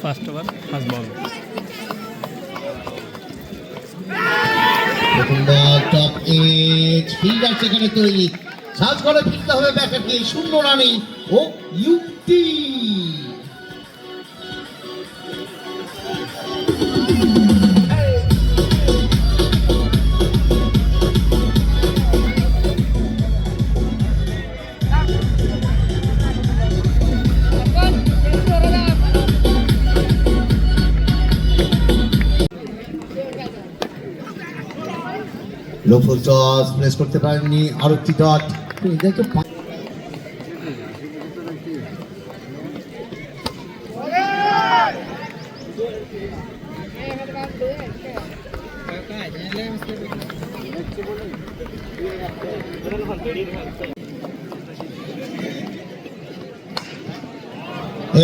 First over first বল। প্রথম বল top age, fielder সেখানে তৈরি, সার্চ করে ফিরতে হবে ব্যাটারকে, শূন্য রানে ও ইউটি। লো ফুল টস প্লেস করতে পারেননি, আরো একটি ডট।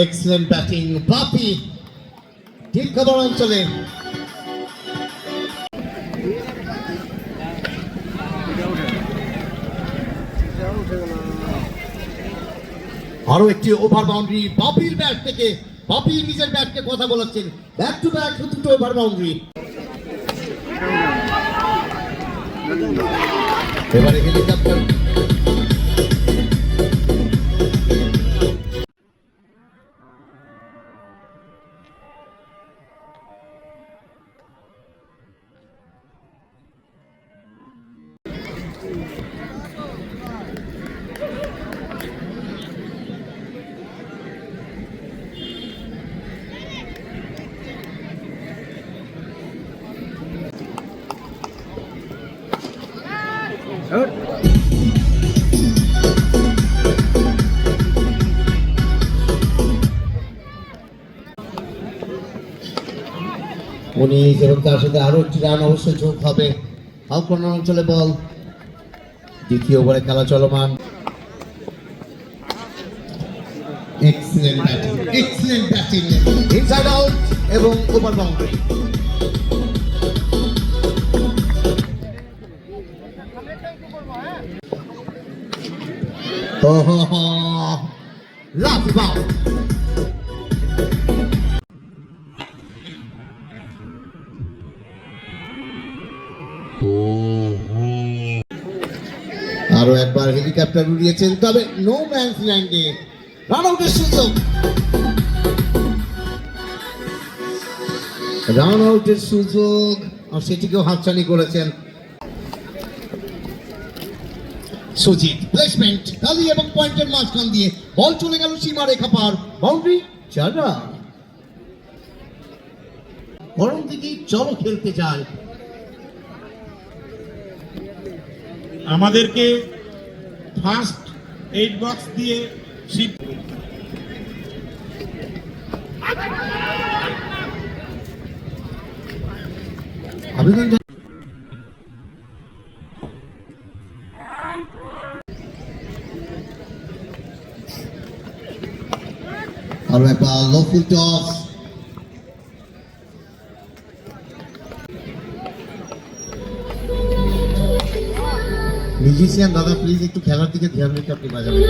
এক্সেলেন্ট ব্যাটিং বাপি দীর্ঘদর অঞ্চলে। আরো একটি ওভার বাউন্ডারি বাপির ব্যাট থেকে, বাপি নিজের ব্যাটকে কথা বলাচ্ছেন, ব্যাক টু ব্যাক দুটো ওভার বাউন্ডারি। এবারে হেলিকপ্টার উনিশ এবং তার সাথে আরো একটি রান অবশ্যই যোগ হবে। হাফ কর্নার অঞ্চলে বল, দ্বিতীয় ওভারে খেলা চলমান। Excellent batting, excellent batting, inside out এবং ওভার বাউন্ডারি। লাভ বাউন্ড। আরো একবার হেলিকপ্টার উড়িয়েছেন, তবে নো ম্যানস ল্যান্ডে রান আউটের সুযোগ, রান আউটের সুযোগ, আর সেটিকেও হাতছানি করেছেন সুজিত। প্লেসমেন্ট খালি এবং পয়েন্টের মাঝখান দিয়ে বল চলে গেল সীমা রেখা পার, বাউন্ডারি 4 রান। গরম দিকে চলো খেলতে যায়। আমাদেরকে ফার্স্ট এইড বক্স দিয়ে আবেদন আরো একবার লো ফুল টস, মিউজিশিয়ান দাদা প্লিজ একটু খেলার দিকে ধ্যান রেখে আপনি বাজাবেন।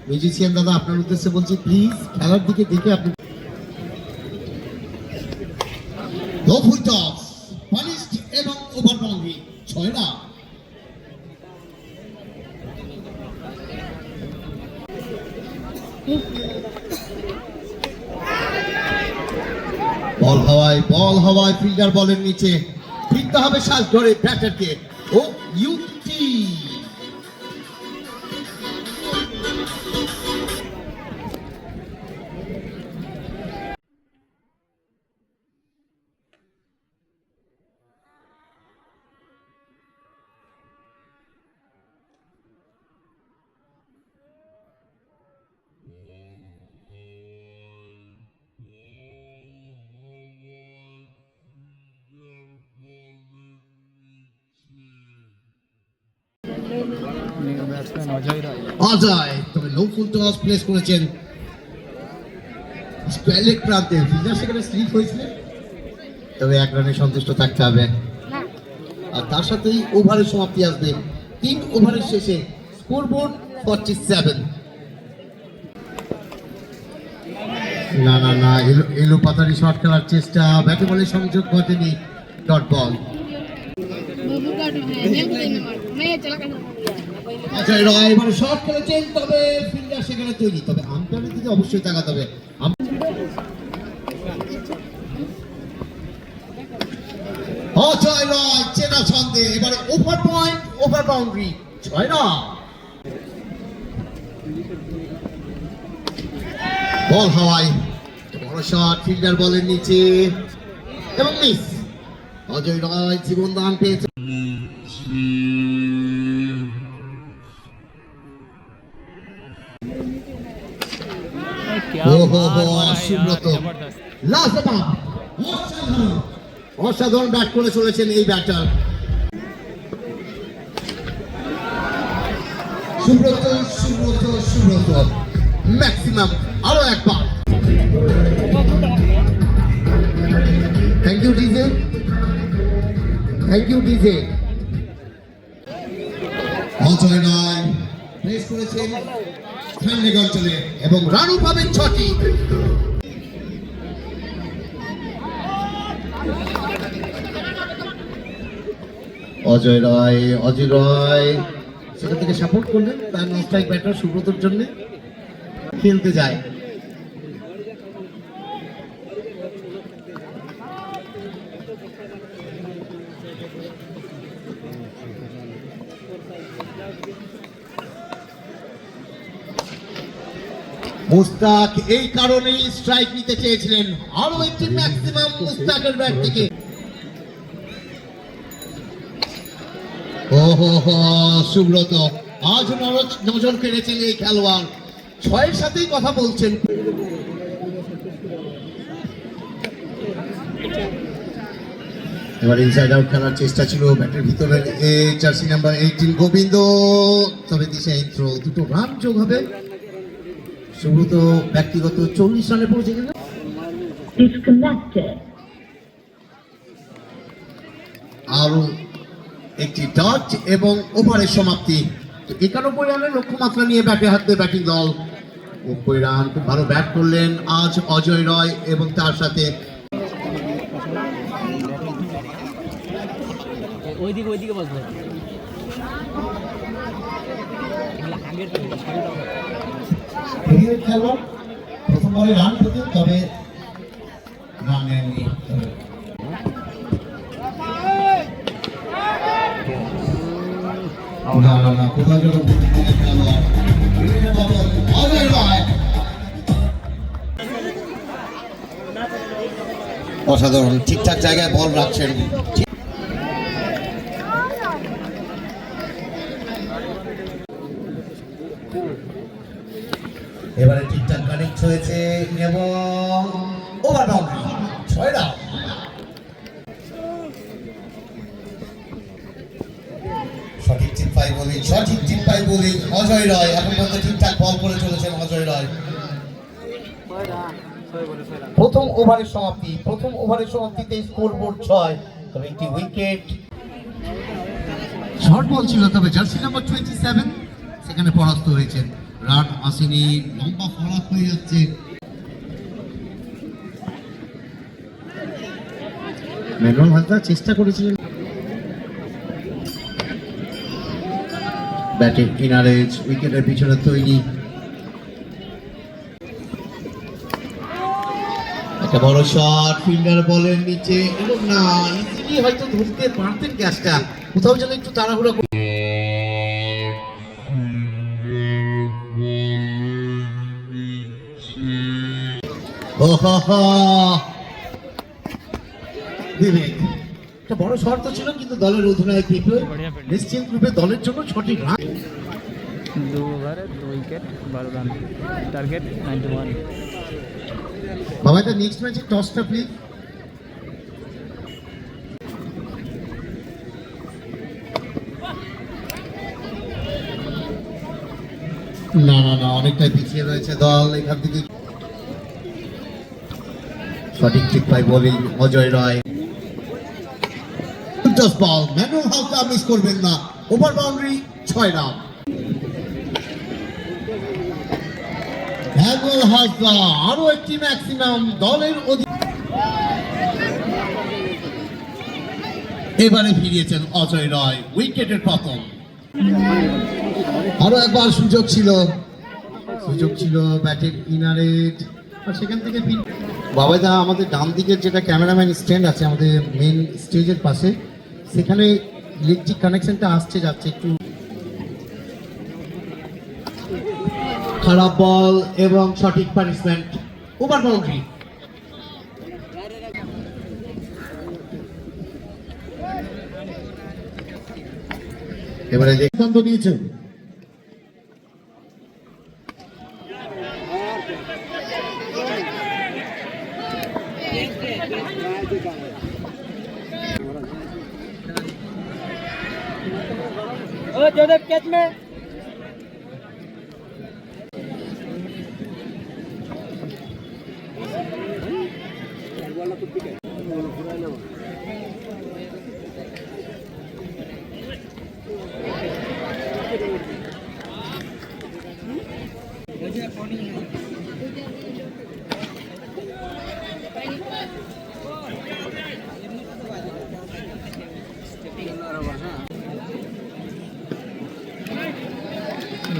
মিউজিশিয়ান দাদা আপনার উদ্দেশ্যে বলছি, প্লিজ খেলার দিকে দেখে আপনি। লো ফুল টস পানিশড এবং ওভার বাউন্ডারি 6 রান। বল হাওয়ায় ফিল্ডার বলের নিচে, ফিরতে হবে শ্বাস ধরে ব্যাটারকে ও ইউটি। অজয় তবে লো ফুল টস প্লেস করেছেন স্কোয়ার প্রান্তে, ফিল্ডার সেখানে স্লিপ হয়েছিল, তবে 1 রানে সন্তুষ্ট থাকতে হবে। আর তার সাথেই ওভারের সমাপ্তি আসবে, 3 ওভারের শেষে স্কোরবোর্ড 47। না না না, এলো পাতারি শট খেলার চেষ্টা, ব্যাটে বলে সংযোগ ঘটেনি, ডট বল। অজয় রয় এবারে শট খেলেছেন, তবে ফিল্ডার সেখানে তৈরি, তবে আম্পায়ারের দিকে অবশ্যই তাকাতে হবে। অজয় রয় চেনা ছন্দে এবারে over point, over boundary, 6 run. Ball হাওয়ায়, বড় শট, ফিল্ডার বলের নিচে এবং মিস। অজয় রয় জীবন দান পেয়েছে। সুব্রত লাজবাব, অসাধারণ ব্যাট করে চলেছেন এই ব্যাটার সুব্রত। সুব্রত সুব্রত ম্যাক্সিমাম, আরো একবার। Thank you DJ, thank you DJ. Ajay Roy press করেছেন ফিল্ডিং অঞ্চলে এবং রানও পাবেন 6টি। অজয় রায়, অজয় রায় সেখান থেকে সাপোর্ট করলেন তার নন স্ট্রাইক ব্যাটার সুব্রতর জন্য খেলতে যায়। মুস্তাক এই কারণেই স্ট্রাইক নিতে চেয়েছিলেন, আরো একটি ম্যাক্সিমাম মুস্তাকের ব্যাট থেকে। ওহো সুব্রত আজ নজর কেড়েছেন এই খেলোয়াড়, 6-এর সাথেই কথা বলছেন। এবার ইনসাইড আউট খেলার চেষ্টা ছিল ব্যাটের ভিতরে জার্সি নাম্বার 18 গোবিন্দ, তবে দিশা থ্রো, দুটো রান যোগ হবে। সুব্রত ব্যক্তিগত 40 রানে পৌঁছে গেল। আরো একটি ডট এবং ওভারের সমাপ্তি। 91 রানের লক্ষ্যমাত্রা নিয়ে ব্যাটে হাতে ব্যাটিং দল। 90 রান, খুব ভালো ব্যাট করলেন আজ অজয় রয় এবং তার সাথে ওইদিকে বসবে। খেলোয়াড় প্রথম বলে রান পেতেন, তবে রান নেননি। অসাধারণ, ঠিকঠাক জায়গায় বল রাখছেন। এবারে ঠিকঠাক কানেক্ট হয়েছে এবং ওভার বাউন্ডারি, 6 রান। সঠিক টিপ্পাই বোলিং, সঠিক টিপ্পাই বোলিং অজয় রয়, এখন পর্যন্ত ঠিকঠাক বল করে চলেছেন অজয় রয়। প্রথম ওভারের সমাপ্তি, প্রথম ওভারের সমাপ্তিতে স্কোরবোর্ড 6, তবে একটি উইকেট। শর্ট বল ছিল, তবে জার্সি নাম্বার 27 সেখানে পরাস্ত হয়েছেন। রান আসেনি, লম্বা ফলাফ হয়ে যাচ্ছে। ম্যানুয়াল হালকা চেষ্টা করেছিলেন, ব্যাটিং ইনারেজ, উইকেটের পিছনে তৈরি। একটা বড় শট, ফিল্ডার বলের নিচে এবং না, ইজিলি হয়তো ধরতে পারতেন ক্যাচটা, কোথাও যেন একটু তাড়াহুড়ো করে। একটা বড় শর্ত ছিল, কিন্তু দলের অধিনায়ক নিশ্চিন্ত রূপে দলের জন্য 6টি রান। 2 ওভারে 2 উইকেট, 12 রান, টার্গেট 91। বাবা, এটা নেক্সট ম্যাচে টসটা প্লিজ। না না না, অনেকটাই পিছিয়ে রয়েছে দল এখান থেকে। সঠিক ঠিক পাই বোলিং অজয় রায়। বল ম্যানুয়াল হালকা মিস করবেন না, ওভার বাউন্ডারি, 6 রান। ভ্যাগুয়াল হাসদা আরো একটি ম্যাক্সিমাম দলের এবারে ফিরিয়েছেন অজয় রয় উইকেটের পতন। আরো একবার সুযোগ ছিল ব্যাটের কিনারে, আর সেখান থেকে বাবাইদা আমাদের ডান দিকের যেটা ক্যামেরাম্যান স্ট্যান্ড আছে আমাদের মেন স্টেজের পাশে, সেখানে ইলেকট্রিক কানেকশনটা আসছে যাচ্ছে একটু। খারাপ বল এবং সঠিক পানিশমেন্ট, ওভার বাউন্ডারি। এবারে সিদ্ধান্ত নিয়েছেন जोदेव कैच में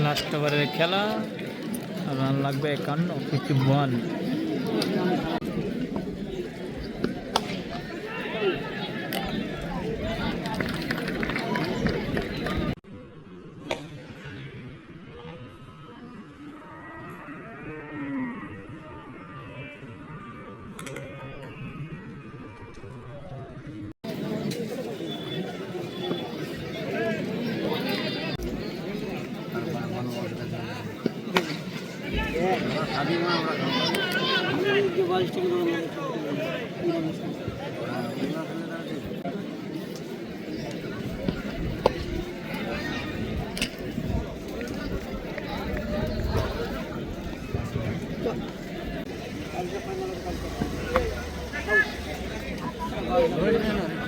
लास्ट ओवर खेला रन लगे 51। Good.